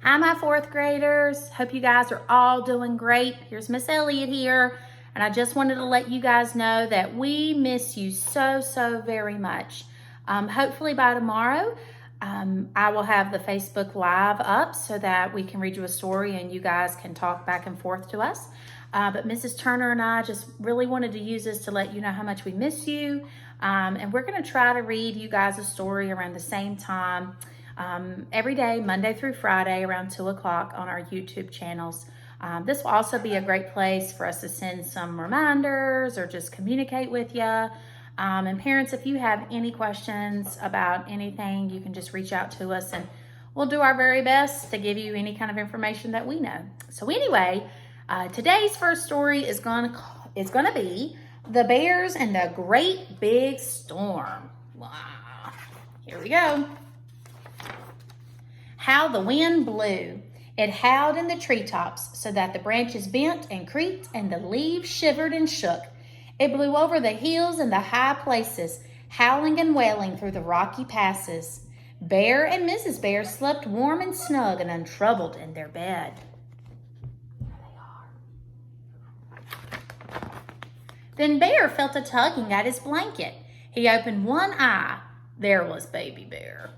Hi, my fourth graders. Hope you guys are all doing great. Here's Miss Elliott here. And I just wanted to let you guys know that we miss you so very much. Hopefully by tomorrow, I will have the Facebook Live up so that we can read you a story and you guys can talk back and forth to us. But Mrs. Turner and I just really wanted to use this to let you know how much we miss you. And we're going to try to read you guys a story around the same time every day, Monday through Friday, around 2 o'clock on our YouTube channels. This will also be a great place for us to send some reminders or just communicate with you. And parents, if you have any questions about anything, you can just reach out to us and we'll do our very best to give you any kind of information that we know. So anyway, today's first story is gonna be The Bears and the Great Big Storm. Wow. Here we go. How the wind blew. It howled in the treetops so that the branches bent and creaked and the leaves shivered and shook. It blew over the hills and the high places, howling and wailing through the rocky passes. Bear and Mrs. Bear slept warm and snug and untroubled in their bed. Then Bear felt a tugging at his blanket. He opened one eye. There was Baby Bear.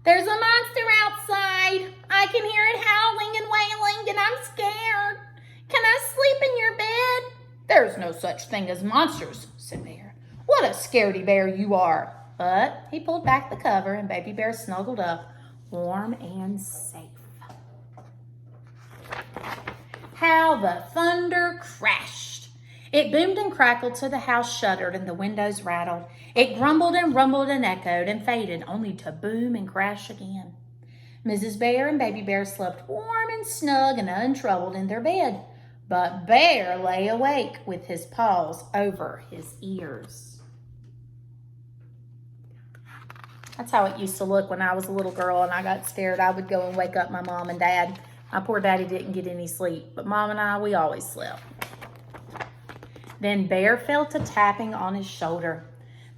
"There's a monster outside. I can hear it howling and wailing, and I'm scared. Can I sleep in your bed?" "There's no such thing as monsters," said Bear. "What a scaredy bear you are." But he pulled back the cover, and Baby Bear snuggled up, warm and safe. How the thunder crashed. It boomed and crackled till the house shuddered and the windows rattled. It grumbled and rumbled and echoed and faded, only to boom and crash again. Mrs. Bear and Baby Bear slept warm and snug and untroubled in their bed. But Bear lay awake with his paws over his ears. That's how it used to look when I was a little girl and I got scared. I would go and wake up my mom and dad. My poor daddy didn't get any sleep, but Mom and I, we always slept. Then Bear felt a tapping on his shoulder.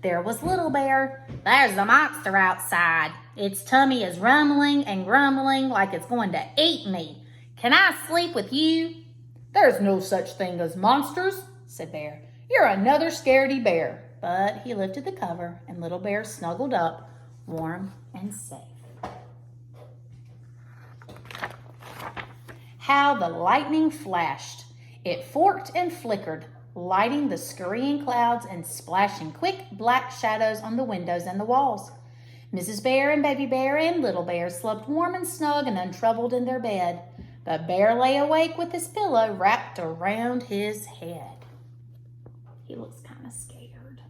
There was Little Bear. "There's a monster outside. Its tummy is rumbling and grumbling like it's going to eat me. Can I sleep with you?" "There's no such thing as monsters," said Bear. "You're another scaredy bear." But he lifted the cover and Little Bear snuggled up, warm and safe. How the lightning flashed. It forked and flickered, lighting the scurrying clouds and splashing quick black shadows on the windows and the walls. Mrs. Bear and Baby Bear and Little Bear slept warm and snug and untroubled in their bed, but Bear lay awake with his pillow wrapped around his head. He looks kind of scared.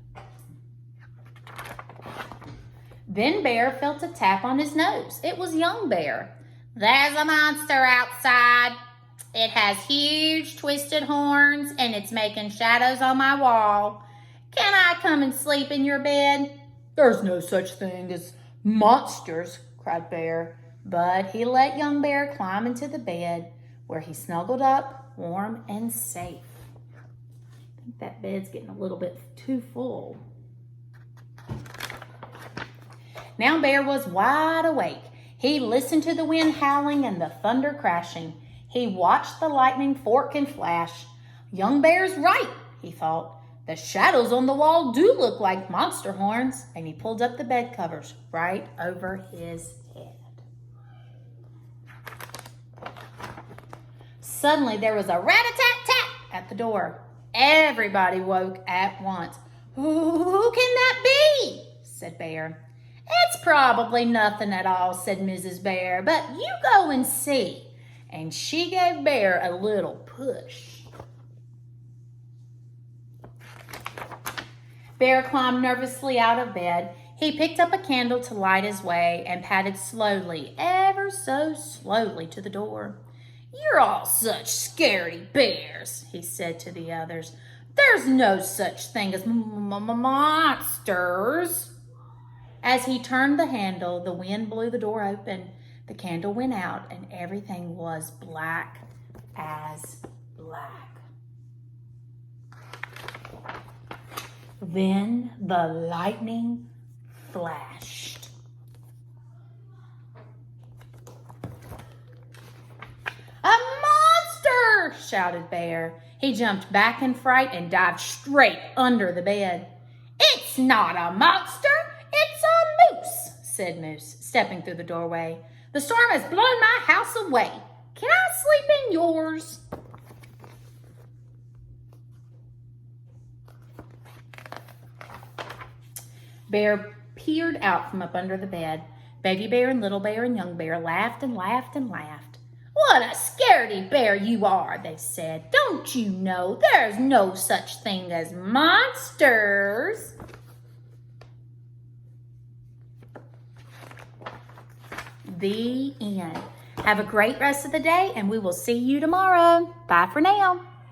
Then Bear felt a tap on his nose. It was young Bear. "There's a monster outside. It has huge twisted horns and it's making shadows on my wall. Can I come and sleep in your bed?" "There's no such thing as monsters," cried Bear. But he let young Bear climb into the bed where he snuggled up, warm and safe. I think that bed's getting a little bit too full. Now Bear was wide awake. He listened to the wind howling and the thunder crashing. He watched the lightning fork and flash. "Young Bear's right," he thought. "The shadows on the wall do look like monster horns." And he pulled up the bed covers right over his head. Suddenly there was a rat-a-tat-tat at the door. Everybody woke at once. "Who can that be?" said Bear. "It's probably nothing at all," said Mrs. Bear, "but you go and see." And she gave Bear a little push. Bear climbed nervously out of bed. He picked up a candle to light his way and padded slowly, ever so slowly, to the door. "You're all such scaredy bears," he said to the others. "There's no such thing as monsters." As he turned the handle, the wind blew the door open. The candle went out and everything was black as black. Then the lightning flashed. monster, shouted Bear. He jumped back in fright and dived straight under the bed. It's not a monster, it's a moose, said Moose, stepping through the doorway. The storm has blown my house away. Can I sleep in yours? Bear peered out from up under the bed. Baby Bear and Little Bear and Young Bear laughed and laughed and laughed. What a scaredy bear you are, they said. Don't you know there's no such thing as monsters? The end. Have a great rest of the day, and we will see you tomorrow. Bye for now.